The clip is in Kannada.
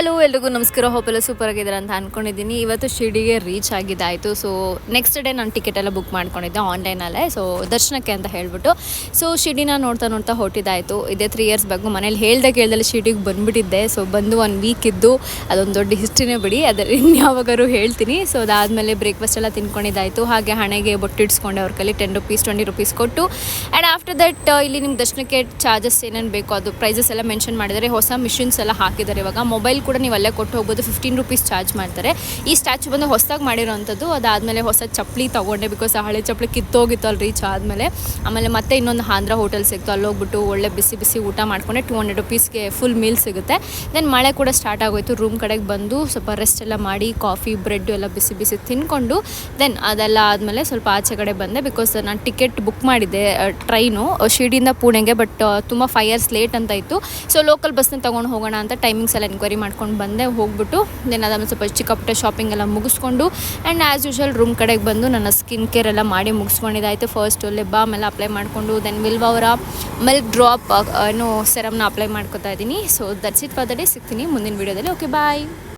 ಹಲೋ ಎಲ್ರಿಗೂ ನಮಸ್ಕಾರ. ಹೋಪೆಲ್ಲ ಸೂಪರ್ ಆಗಿದ್ದಾರೆ ಅಂತ ಅಂದ್ಕೊಂಡಿದ್ದೀನಿ. ಇವತ್ತು ಶಿರ್ಡಿಗೆ ರೀಚ್ ಆಗಿದ್ದಾಯಿತು. ಸೊ ನೆಕ್ಸ್ಟ್ ಡೇ ನಾನು ಟಿಕೆಟ್ ಎಲ್ಲ ಬುಕ್ ಮಾಡ್ಕೊಂಡಿದ್ದೆ ಆನ್ಲೈನಲ್ಲೇ, ಸೊ ದರ್ಶನಕ್ಕೆ ಅಂತ ಹೇಳ್ಬಿಟ್ಟು. ಸೊ ಶಿರ್ಡಿನ ನೋಡ್ತಾ ಹೊಟ್ಟಿದ್ದಾಯಿತು. ಇದೇ 3 ಇಯರ್ಸ್ ಬಗ್ಗೆ ಮನೇಲಿ ಕೇಳ್ದಲ್ಲಿ ಶಿರ್ಡಿಗೆ ಬಂದುಬಿಟ್ಟಿದ್ದೆ. ಸೊ ಬಂದು 1 ವೀಕ್ ಇದ್ದು ಅದೊಂದು ದೊಡ್ಡ ಹಿಸ್ಟ್ರಿನೇ ಬಿಡಿ, ಅದರ ಇನ್ಯಾವಾಗಾರು ಹೇಳ್ತೀನಿ. ಸೊ ಅದಾದಮೇಲೆ ಬ್ರೇಕ್ಫಾಸ್ಟ್ ಎಲ್ಲ ತಿನ್ಕೊಂಡಿದ್ದಾಯಿತು. ಹಾಗೆ ಹಣೆಗೆ ಬೊಟ್ಟಿಡ್ಸ್ಕೊಂಡೆ ಅವ್ರ ಕೈಲಿ 10 ರೂಪೀಸ್ 20 ರೂಪೀಸ್ ಕೊಟ್ಟು. ಆ್ಯಂಡ್ ಆಫ್ಟರ್ ದಟ್ ಇಲ್ಲಿ ನಿಮ್ಗೆ ದರ್ಶನಕ್ಕೆ ಚಾರ್ಜಸ್ ಏನೇನು ಬೇಕೋ ಅದು ಪ್ರೈಸಸ್ ಎಲ್ಲ ಮೆನ್ಷನ್ ಮಾಡಿದ್ದಾರೆ. ಹೊಸ ಮಿಷಿನ್ಸ್ ಎಲ್ಲ ಹಾಕಿದ್ದಾರೆ. ಇವಾಗ ಮೊಬೈಲ್ ಕೂಡ ನೀವು ಅಲ್ಲೇ ಕೊಟ್ಟು ಹೋಗ್ಬೋದು. 15 ರೂಪೀಸ್ ಚಾರ್ಜ್ ಮಾಡ್ತಾರೆ. ಈ ಸ್ಟ್ಯಾಚು ಬಂದು ಹೊಸದಾಗಿ ಮಾಡಿರೋವಂಥದ್ದು. ಅದಾದಮೇಲೆ ಹೊಸ ಚಪ್ಪಲಿ ತೊಗೊಂಡೆ, ಬಿಕಾಸ್ ಆ ಹಳೆ ಚಪ್ಪಲಿ ಕಿತ್ತೋಗಿತ್ತು ಅಲ್ಲಿ ರೀಚ್ ಆದಮೇಲೆ. ಆಮೇಲೆ ಮತ್ತೆ ಇನ್ನೊಂದು ಆಂಧ್ರ ಹೋಟೆಲ್ ಸಿಕ್ತು, ಅಲ್ಲಿ ಹೋಗ್ಬಿಟ್ಟು ಒಳ್ಳೆ ಬಿಸಿ ಊಟ ಮಾಡ್ಕೊಂಡೆ. 200 ರೂಪೀಸ್ಗೆ ಫುಲ್ ಮೀಲ್ ಸಿಗುತ್ತೆ. ದೆನ್ ಮಳೆ ಕೂಡ ಸ್ಟಾರ್ಟ್ ಆಗೋಯಿತು. ರೂಮ್ ಕಡೆಗೆ ಬಂದು ಸ್ವಲ್ಪ ರೆಸ್ಟ್ ಎಲ್ಲ ಮಾಡಿ ಕಾಫಿ ಬ್ರೆಡ್ ಎಲ್ಲ ಬಿಸಿ ತಿನ್ಕೊಂಡು ದೆನ್ ಅದೆಲ್ಲ ಆದಮೇಲೆ ಸ್ವಲ್ಪ ಆಚೆ ಕಡೆ ಬಂದೆ. ಬಿಕಾಸ್ ನಾನು ಟಿಕೆಟ್ ಬುಕ್ ಮಾಡಿದ್ದೆ ಟ್ರೈನು ಶಿರ್ಡಿಯಿಂದ ಪುಣೆಗೆ, ಬಟ್ ತುಂಬ 5 ಇಯರ್ಸ್ ಲೇಟ್ ಅಂತ ಇತ್ತು. ಸೊ ಲೋಕಲ್ ಬಸ್ನ ತೊಗೊಂಡು ಹೋಗೋಣ ಅಂತ ಟೈಮಿಂಗ್ಸ್ ಎಲ್ಲ ಎನ್ಕ್ವೈರಿ ಮಾಡ್ಕೊಂಡು ಬಂದೆ. ಹೋಗ್ಬಿಟ್ಟು ದೆನ್ ಅದಾದ್ಮೇಲೆ ಸ್ವಲ್ಪ ಚಿಕ್ಕಪುಟ್ಟ ಶಾಪಿಂಗ್ ಎಲ್ಲ ಮುಗಿಸ್ಕೊಂಡು ಆ್ಯಂಡ್ ಆ್ಯಸ್ ಯೂಶುವಲ್ ರೂಮ್ ಕಡೆಗೆ ಬಂದು ನನ್ನ ಸ್ಕಿನ್ ಕೇರ್ ಎಲ್ಲ ಮಾಡಿ ಮುಗಿಸ್ಕೊಂಡಿದ್ದಾಯಿತು. ಫಸ್ಟ್ ಲಿಪ್ ಬಾಮ್ ಎಲ್ಲ ಅಪ್ಲೈ ಮಾಡಿಕೊಂಡು ದೆನ್ ವಿಲ್ವ ಅವರ ಮಿಲ್ಕ್ ಡ್ರಾಪ್ ಸೆರಮ್ನ ಅಪ್ಲೈ ಮಾಡ್ಕೊತಾ ಇದ್ದೀನಿ. So that's it for the day. ಸಿಗ್ತೀನಿ ಮುಂದಿನ ವೀಡಿಯೋದಲ್ಲಿ. ಓಕೆ ಬಾಯ್.